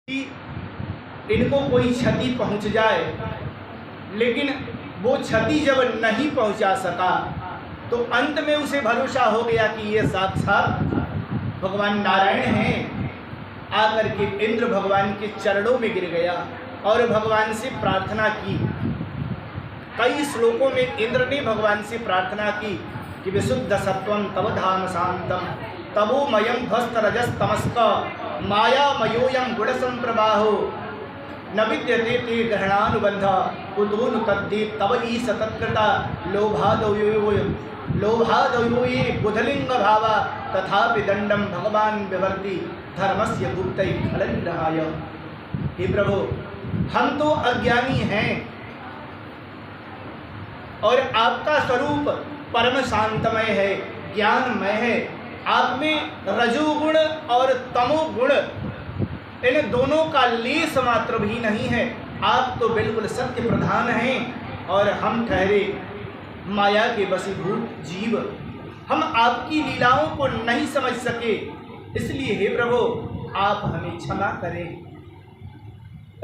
कि इनको कोई क्षति पहुंच जाए, लेकिन वो क्षति जब नहीं पहुंचा सका तो अंत में उसे भरोसा हो गया कि ये साक्षात भगवान नारायण हैं। आकर के इंद्र भगवान के चरणों में गिर गया और भगवान से प्रार्थना की। कई श्लोकों में इंद्र ने भगवान से प्रार्थना की कि विशुद्ध सत्वं तव धाम शांतम तमोमयं ध्वस्त रजस्तमस्क मायामयोऽयं गुणसंप्रवाहो न विद्यते ते ग्रहणानुबंध कुतूनु तद्दीप तव ईश तत्कृता लोभादयो ये बुधलिंग भावा तथापि दंडम भगवान विवर्ति धर्मस्य गुप्तै खलनिधाय। हे प्रभु, हम तो अज्ञानी हैं और आपका स्वरूप परम शांतमय है, ज्ञानमय है। आप में रजोगुण और तमोगुण इन दोनों का लेस मात्र भी नहीं है। आप तो बिल्कुल सत्य प्रधान हैं और हम ठहरे माया के वशीभूत जीव। हम आपकी लीलाओं को नहीं समझ सके, इसलिए हे प्रभु आप हमें क्षमा करें।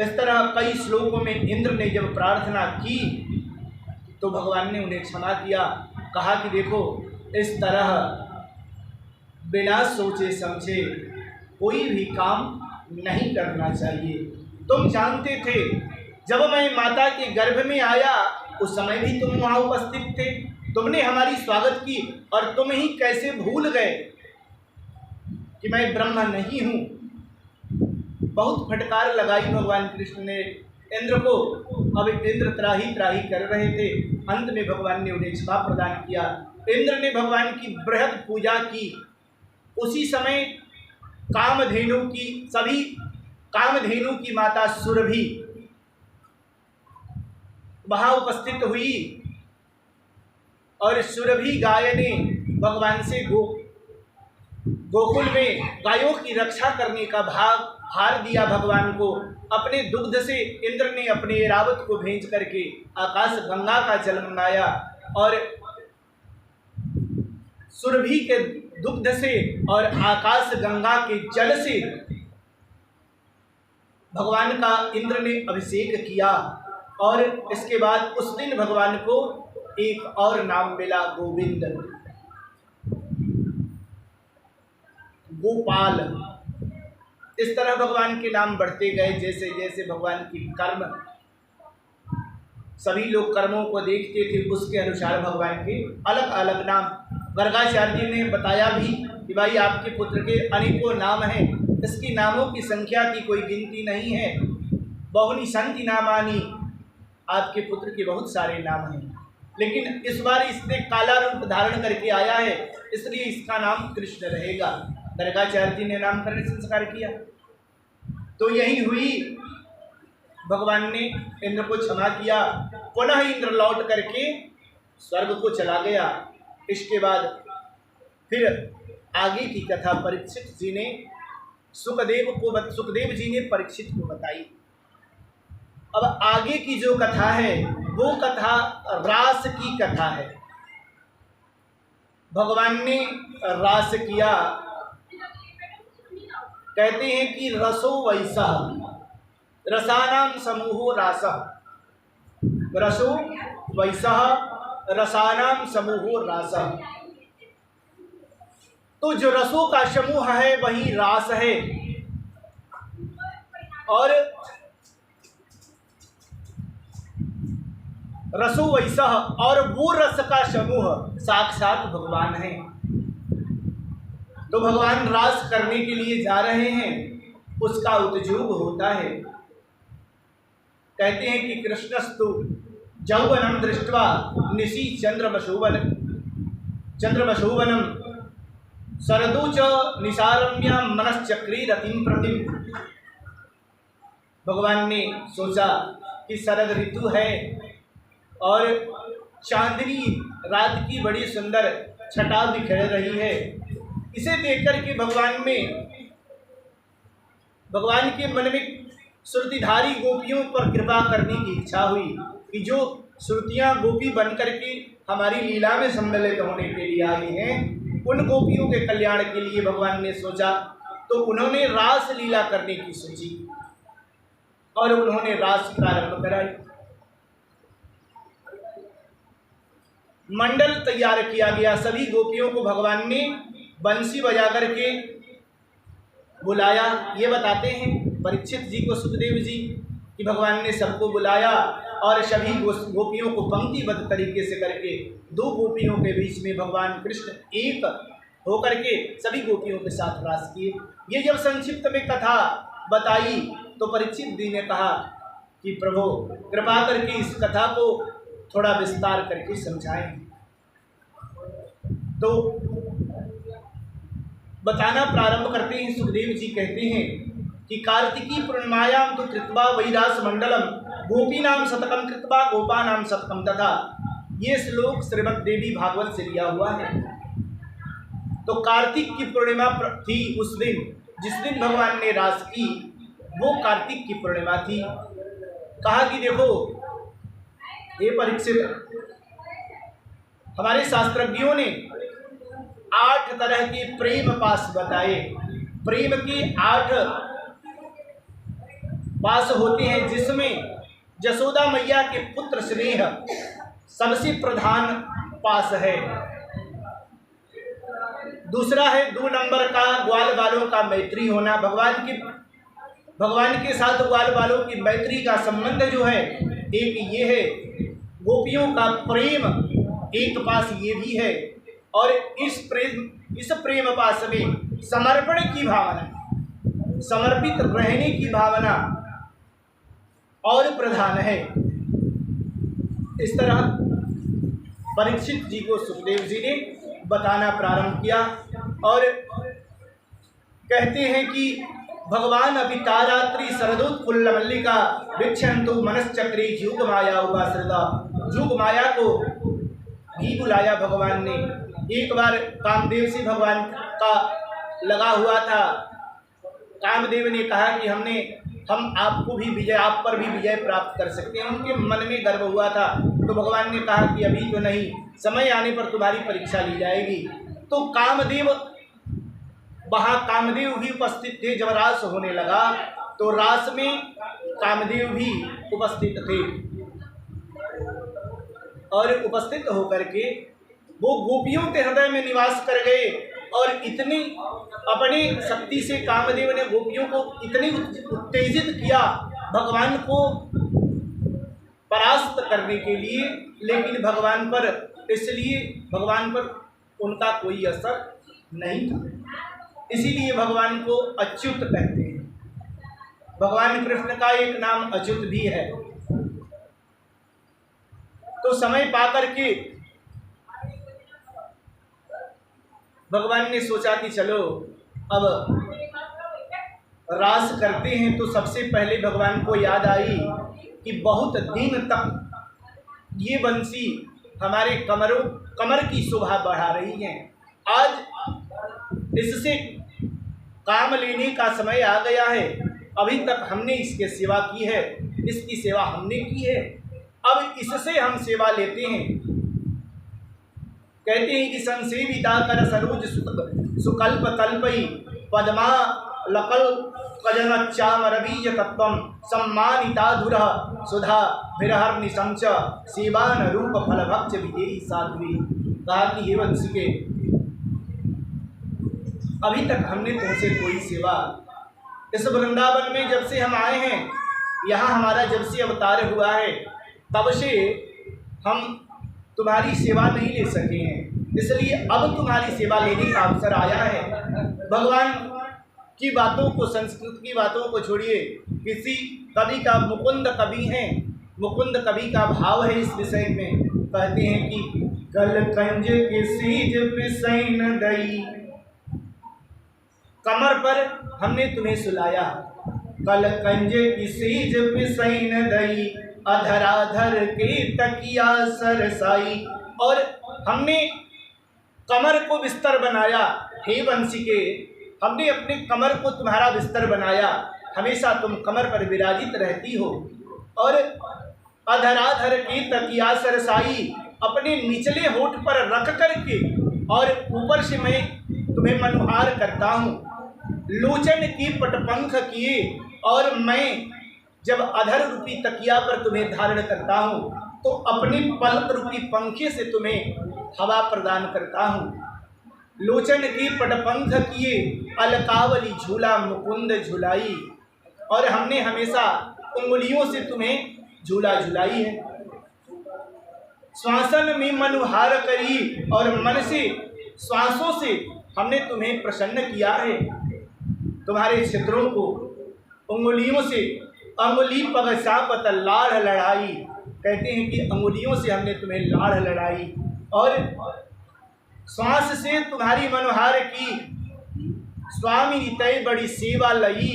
इस तरह कई श्लोकों में इंद्र ने जब प्रार्थना की तो भगवान ने उन्हें क्षमा किया। कहा कि देखो, इस तरह बिना सोचे समझे कोई भी काम नहीं करना चाहिए। तुम जानते थे जब मैं माता के गर्भ में आया उस समय भी तुम वहाँ उपस्थित थे, तुमने हमारी स्वागत की और तुम ही कैसे भूल गए कि मैं ब्रह्मा नहीं हूँ। बहुत फटकार लगाई भगवान कृष्ण ने इंद्र को। अब इंद्र त्राही त्राही कर रहे थे। अंत में भगवान ने उन्हें क्षमा प्रदान किया। इंद्र ने भगवान की बृहद पूजा की। उसी समय कामधेनु की माता सुरभि वहाँ उपस्थित हुई और सुरभि गाय ने भगवान से गोकुल में गायों की रक्षा करने का भार दिया भगवान को। अपने दुग्ध से इंद्र ने अपने ऐरावत को भेज करके आकाश गंगा का जल मंगाया और सुरभि के दुग्ध से और आकाश गंगा के जल से भगवान का इंद्र ने अभिषेक किया। और इसके बाद उस दिन भगवान को एक और नाम मिला, गोविंद, गोपाल। इस तरह भगवान के नाम बढ़ते गए जैसे जैसे भगवान की कर्म, सभी लोग कर्मों को देखते थे, उसके अनुसार भगवान के अलग अलग नाम। गर्गाचार्य जी ने बताया भी कि भाई आपके पुत्र के अनेकों नाम हैं, इसकी नामों की संख्या की कोई गिनती नहीं है। बहुनी संति नामानी, आपके पुत्र के बहुत सारे नाम हैं, लेकिन इस बार इसने काला रूप धारण करके आया है, इसलिए इसका नाम कृष्ण रहेगा। गर्गाचार्य जी ने नामकरण संस्कार किया। तो यही हुई, भगवान ने इंद्र को क्षमा किया। पुनः इंद्र लौट करके स्वर्ग को चला गया। इसके बाद फिर आगे की कथा परीक्षित जी ने सुखदेव जी ने परीक्षित को बताई। अब आगे की जो कथा है वो कथा रास की कथा है। भगवान ने रास किया। कहते हैं कि रसो वैसा, रसानाम समूहो रासः, रसो वैसा रसानाम समूहो रासः। तो जो रसों का समूह है वही रास है, और रसो वैसा, और वो रस का समूह साक्षात भगवान है। तो भगवान रास करने के लिए जा रहे हैं, उसका उद्योग होता है। कहते हैं कि कृष्णस्तु यौवनम दृष्ट्वा निशि चंद्रवशोवनम शरदो च निसारम्य मनश्चक्री रतिम प्रतिम। भगवान ने सोचा कि शरद ऋतु है और चांदनी रात की बड़ी सुंदर छटा बिखर रही है। इसे देखकर के भगवान के मन में श्रुतिधारी गोपियों पर कृपा करने की इच्छा हुई कि जो श्रुतियाँ गोपी बनकर के हमारी लीला में सम्मिलित होने के लिए आई हैं, उन गोपियों के कल्याण के लिए भगवान ने सोचा। तो उन्होंने रास लीला करने की सोची। और उन्होंने रास प्रारंभ कराई। मंडल तैयार किया गया, सभी गोपियों को भगवान ने बंसी बजा करके बुलाया। ये बताते हैं परीक्षित जी को सुखदेव जी कि भगवान ने सबको बुलाया और सभी गोपियों को पंक्तिबद्ध तरीके से करके दो गोपियों के बीच में भगवान कृष्ण एक होकर के सभी गोपियों के साथ रास किए। ये जब संक्षिप्त में कथा बताई तो परीक्षित जी ने कहा कि प्रभु कृपा करके इस कथा को थोड़ा विस्तार करके समझाएं। तो बताना प्रारंभ करते हैं। सुखदेव जी कहते हैं कि कार्तिकी पूर्णिमायाम तो कृत्वा वैरास मंडलम गोपीनाम शतकम कृत्वा गोपानाम शतकम तथा। ये श्लोक श्रीमद् देवी भागवत से लिया हुआ है। तो कार्तिक की पूर्णिमा थी उस दिन, जिस दिन भगवान ने रास की वो कार्तिक की पूर्णिमा थी। कहा कि देखो ये परीक्षित, हमारे शास्त्रज्ञों ने 8 तरह के प्रेम पास बताए। प्रेम के 8 पास होते हैं, जिसमें जसोदा मैया के पुत्र स्नेह सबसे प्रधान पास है। दूसरा है 2 नंबर का ग्वाल बालों का मैत्री होना। भगवान के साथ ग्वाल बालों की मैत्री का संबंध जो है, एक ये है। गोपियों का प्रेम एक पास ये भी है। और इस प्रेम पास में समर्पण की भावना, समर्पित रहने की भावना और प्रधान है। इस तरह परीक्षित जी को सुखदेव जी ने बताना प्रारंभ किया और कहते हैं कि भगवान अभी तारात्रि शरदोत्फुल्ल मल्लिका वीक्षन्तु मनश्चक्रे जुग माया उपाश्रिता। जुग माया को भी बुलाया भगवान ने। एक बार कामदेव से भगवान का लगा हुआ था। कामदेव ने कहा कि हम आपको भी विजय, आप पर भी विजय प्राप्त कर सकते हैं। उनके मन में गर्व हुआ था। तो भगवान ने कहा कि अभी तो नहीं, समय आने पर तुम्हारी परीक्षा ली जाएगी। तो कामदेव भी उपस्थित थे। जब रास होने लगा तो रास में कामदेव भी उपस्थित थे और उपस्थित होकर के वो गोपियों के हृदय में निवास कर गए। और इतनी अपनी शक्ति से कामदेव ने गोपियों को इतनी उत्तेजित किया भगवान को परास्त करने के लिए, लेकिन भगवान पर उनका कोई असर नहीं था। इसीलिए भगवान को अच्युत कहते हैं। भगवान कृष्ण का एक नाम अच्युत भी है। तो समय पाकर के भगवान ने सोचा कि चलो अब रास करते हैं। तो सबसे पहले भगवान को याद आई कि बहुत दिन तक ये बंसी हमारे कमर की शोभा बढ़ा रही है। आज इससे काम लेने का समय आ गया है। अभी तक हमने इसकी सेवा की है, इसकी सेवा हमने की है, अब इससे हम सेवा लेते हैं। कहते हैं कि संसेविता कर सरोज सुकल्प कल्पई पद्मा लकल कजनच्चामरबीज तत्वम सम्मानिता धुर सुधा विरहर निशंच सेवान रूप फल भक्ष विदेही साध्वी। कहा कि हे वंश के, अभी तक हमने तुमसे कोई सेवा, इस वृंदावन में जब से हम आए हैं, यहाँ हमारा जब से अवतार हुआ है, तब से हम तुम्हारी सेवा नहीं ले सके हैं। इसलिए अब तुम्हारी सेवा लेने का अवसर आया है। भगवान की बातों को, संस्कृत की बातों को छोड़िए। किसी कवि का, मुकुंद कवि हैं, मुकुंद कवि का भाव है इस विषय में। कहते हैं कि कल कंज के सीज पिसैन दई, कमर पर हमने तुम्हें सुलाया। कल कंज की सीज पिसैन दई अधराधर के तकिया सरसाई। और हमने कमर को बिस्तर बनाया। हे वंशी के, हमने अपने कमर को तुम्हारा बिस्तर बनाया। हमेशा तुम कमर पर विराजित रहती हो। और अधराधर की तकिया सरसाई, अपने निचले होठ पर रख करके और ऊपर से मैं तुम्हें मनोहार करता हूँ। लोचन की पटपंख किए और मैं जब अधर रूपी तकिया पर तुम्हें धारण करता हूँ तो अपने पलक रूपी पंखे से तुम्हें हवा प्रदान करता हूँ। लोचन की पटपंख किए अलकावली झूला मुकुंद झुलाई, और हमने हमेशा उंगलियों से तुम्हें झूला झुलाई है। श्वासन में मनुहार करी, और मन से श्वासों से हमने तुम्हें प्रसन्न किया है। तुम्हारे क्षेत्रों को उंगलियों से अंगुली पग चापत लाड़ लड़ाई, कहते हैं कि अंगुलियों से हमने तुम्हें लाड़ लड़ाई, और श्वास से तुम्हारी मनोहार की। स्वामिनी तय बड़ी सेवा लई,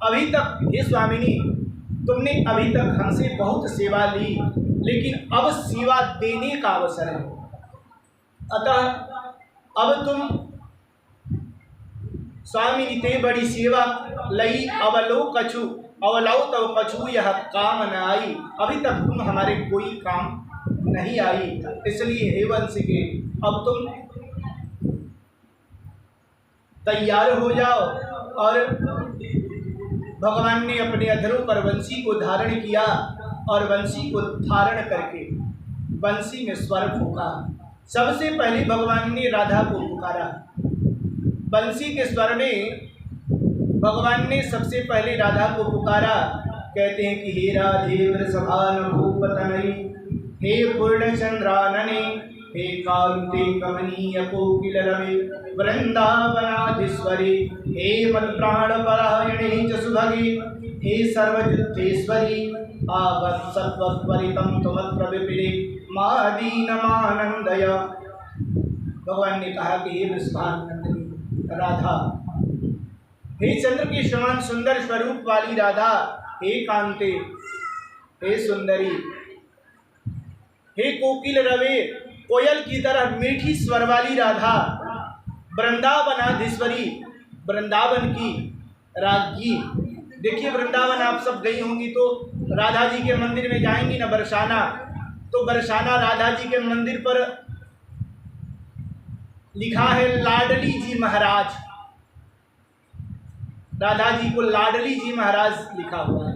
अभी तक हे स्वामिनी तुमने अभी तक हमसे बहुत सेवा ली, लेकिन अब सेवा देने का अवसर है। अतः अब तुम स्वामिनी तय बड़ी सेवा लई, अवलौ तव कछु यह काम न आई। अभी तक तुम हमारे कोई काम नहीं आई, इसलिए हे वंश के अब तुम तैयार हो जाओ। और भगवान ने अपने अधरों पर वंशी को धारण किया, और वंशी को धारण करके वंशी में स्वर फूंका। सबसे पहले भगवान ने राधा को पुकारा। बंसी के स्वर में भगवान ने सबसे पहले राधा को पुकारा। कहते हैं कि हे राधे वृषभान भूपतनई, हे पूर्ण चंद्रानने, हे कांते कमनीय कोकिल रवि, वृंदावनाधीश्वरी, हे मत प्राण परायणे च सुभगे, हे सर्वयुद्धेश्वरी, आवत्सत्वरितम तुमत्र विपिरे मादीनमानंदय। भगवान ने कहा कि हे वृषभानंदिनी राधा, हे चंद्र के समान सुंदर स्वरूप वाली राधा, हे कांते, हे सुंदरी, हे कोकिल रवे, कोयल की तरह मीठी स्वर वाली राधा, वृंदावनाधीश्वरी, वृंदावन की राज्ञी। देखिए वृंदावन आप सब गई होंगी तो राधा जी के मंदिर में जाएंगी ना बरसाना, तो बरसाना राधा जी के मंदिर पर लिखा है लाडली जी महाराज। राधा जी को लाडली जी महाराज लिखा हुआ है।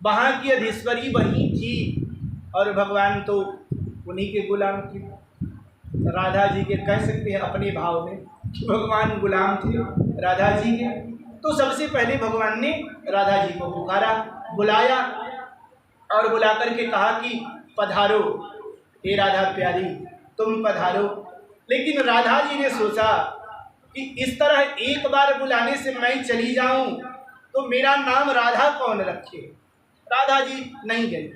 वहाँ की अधीश्वरी वही थी, और भगवान तो उन्हीं के गुलाम थे। राधा जी के कह सकते हैं अपने भाव में कि भगवान गुलाम थे राधा जी के। तो सबसे पहले भगवान ने राधा जी को पुकारा, बुलाया, और बुला करके कहा कि पधारो हे राधा प्यारी, तुम पधारो। लेकिन राधा जी ने सोचा कि इस तरह एक बार बुलाने से मैं चली जाऊं तो मेरा नाम राधा कौन रखे। राधा जी नहीं गई।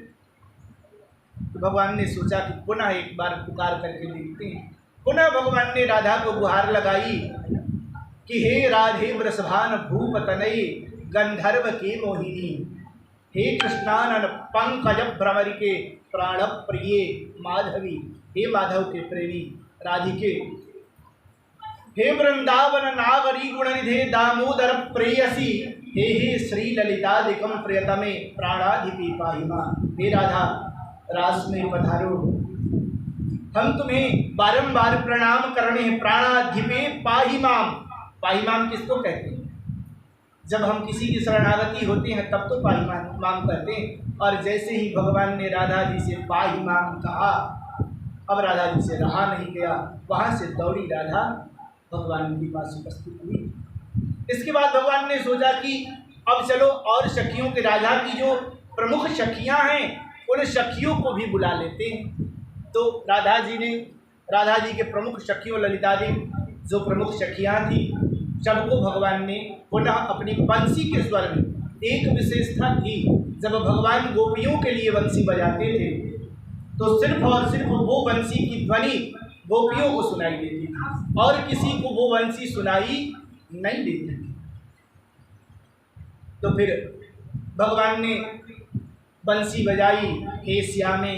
तो भगवान ने सोचा कि पुनः एक बार पुकार करके देखते हैं। पुनः भगवान ने राधा को गुहार लगाई कि हे राधे वृषभान भूपतनई, गंधर्व के मोहिनी, हे कृष्णानन पंकज भ्रमरिके प्राण प्रिय माधवी, हे माधव के प्रेमी राधिके, हे वृंदावन नागरी गुणनिधे दामोदर प्रेयसी, हे हे श्री ललितादिकम प्रियतमे प्राणाधिपी पाहिमा। हे राधा रास में पधारो, हम तुम्हें बारंबार प्रणाम करने, प्राणाधिपे पाहिमाम। पाहिमाम किसको कहते हैं? जब हम किसी की शरणागति होते हैं तब तो पाहिमाम कहते हैं। और जैसे ही भगवान ने राधा जी से पाहिमाम कहा, अब राधा जी से रहा नहीं गया, वहाँ से दौड़ी राधा भगवान के पास उपस्थित हुई। इसके बाद भगवान ने सोचा कि अब चलो और सखियों के, राधा की जो प्रमुख सखियां हैं उन सखियों को भी बुला लेते हैं। तो राधा जी के प्रमुख सखियों, ललिता देवी जो प्रमुख सखियां थी, सबको भगवान ने पुनः अपनी बंसी के स्वर में, एक विशेषता थी जब भगवान गोपियों के लिए बंसी बजाते थे तो सिर्फ और सिर्फ वो बंसी की ध्वनि गोपियों को सुनाई देती थी, और किसी को वो बंसी सुनाई नहीं देती थी। तो फिर भगवान ने बंसी बजाई, हे श्यामे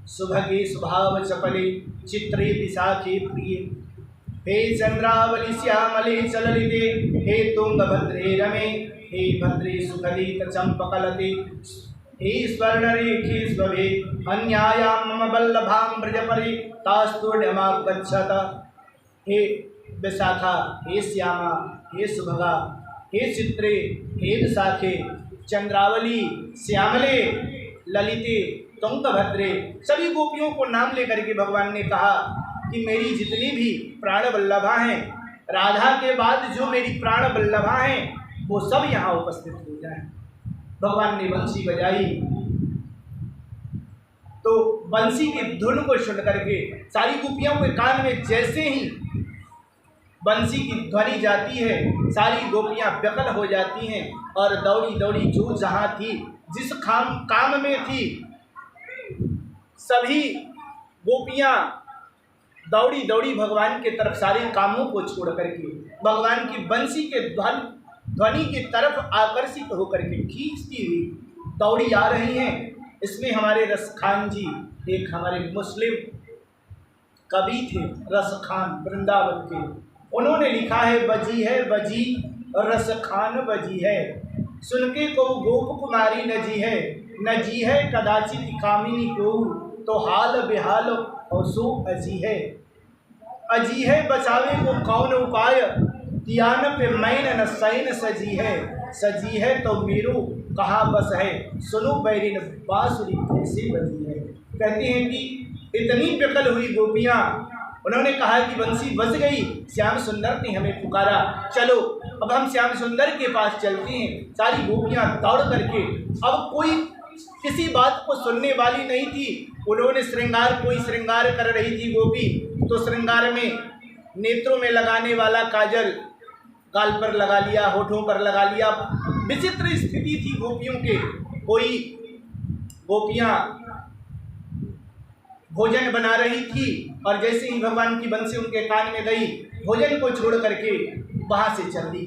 सुभगे स्वभाव चपले, चित्रे विशाखे प्रिय, हे चंद्रावली श्यामले चललिते, हे तुंगभद्रे रमे, हे भद्रे सुखदे चंपकलते, हे स्वर्णरेखे स्वभे, अन्यायां मम वल्लभां ब्रजपरे तास्तुर्यमागच्छत। हे विशाखा, हे श्यामा, हे सुभगा, हे चित्रे हे विशाखे चंद्रावली श्यामले ललिते तुंगभद्रे, सभी गोपियों को नाम लेकर के भगवान ने कहा कि मेरी जितनी भी प्राण वल्लभा हैं, राधा के बाद जो मेरी प्राण वल्लभा हैं वो सब यहाँ उपस्थित हो जाएं। भगवान ने बंसी बजाई तो बंसी की धुन को सुन करके सारी गोपियों के कान में जैसे ही बंसी की ध्वनि जाती है, सारी गोपियां व्याकुल हो जाती हैं और दौड़ी दौड़ी जो जहाँ थी, जिस काम में थी, सभी गोपियां दौड़ी दौड़ी भगवान के तरफ सारे कामों को छोड़ करके भगवान की बंसी के ध्वनि की तरफ आकर्षित होकर के खींचती हुई दौड़ी आ रही हैं। इसमें हमारे रसखान जी, एक हमारे मुस्लिम कवि थे रसखान वृंदावन के, उन्होंने लिखा है बजी रसखान बजी है, सुन के को गोप कुमारी नजी है कदाचित कामिनी को, तो हाल बेहाल और सो अजी है बचावे को कौन उपाय, तियान पे मैन न सैन सजी है तो मेरो कहाँ बस है, सुनो बैरिन बांसुरी कैसे बजी है। कहते हैं कि इतनी व्याकुल हुई गोपियाँ, उन्होंने कहा कि बंसी बज गई, श्याम सुंदर ने हमें पुकारा, चलो अब हम श्याम सुंदर के पास चलते हैं। सारी गोपियाँ दौड़ करके, अब कोई किसी बात को सुनने वाली नहीं थी। उन्होंने कोई श्रृंगार कर रही थी गोपी, तो श्रृंगार में नेत्रों में लगाने वाला काजल गाल पर लगा लिया, होठों पर लगा लिया। विचित्र स्थिति थी गोपियों के। कोई गोपियाँ भोजन बना रही थी और जैसे ही भगवान की बंसी उनके कान में गई, भोजन को छोड़ करके वहाँ से चल दी।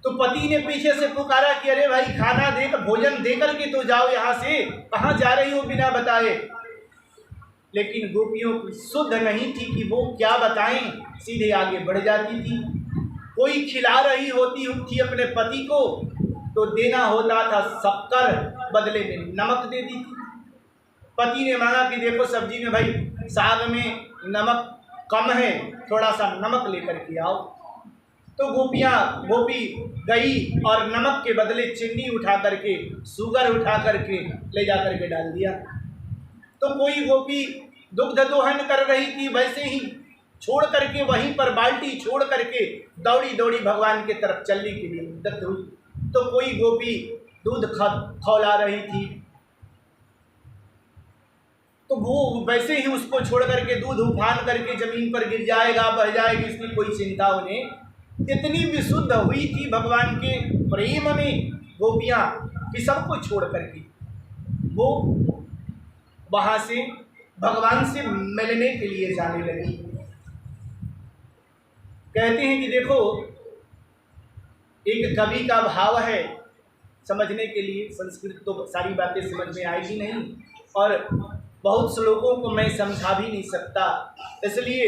तो पति ने पीछे से पुकारा कि अरे भाई खाना देकर भोजन देकर के तो जाओ, यहाँ से कहाँ जा रही हो बिना बताए। लेकिन गोपियों की सुध नहीं थी कि वो क्या बताएं, सीधे आगे बढ़ जाती थी। कोई खिला रही होती थी अपने पति को तो देना होता था शक्कर, बदले में नमक दे दी थी। पति ने मांगा कि देखो सब्जी में भाई साग में नमक कम है, थोड़ा सा नमक लेकर के आओ। तो गोपी गई और नमक के बदले चीनी उठा करके, शुगर उठा करके ले जा करके डाल दिया। तो कोई गोपी दुग्ध दोहन कर रही थी, वैसे ही छोड़ करके वहीं पर बाल्टी छोड़ करके दौड़ी दौड़ी भगवान के तरफ चलने के लिए उद्यत हुई। तो कोई गोपी दूध खौला रही थी, तो वो वैसे ही उसको छोड़ करके दूध उफान करके जमीन पर गिर जाएगा, बह जाएगी, इसकी कोई चिंता उन्हें। इतनी विशुद्ध हुई थी भगवान के प्रेम में गोपियाँ कि सबको छोड़ करके वो वहाँ से भगवान से मिलने के लिए जाने लगी। कहते हैं कि देखो, एक कवि का भाव है, समझने के लिए संस्कृत तो सारी बातें समझ में आएगी नहीं और बहुत श्लोकों को मैं समझा भी नहीं सकता, इसलिए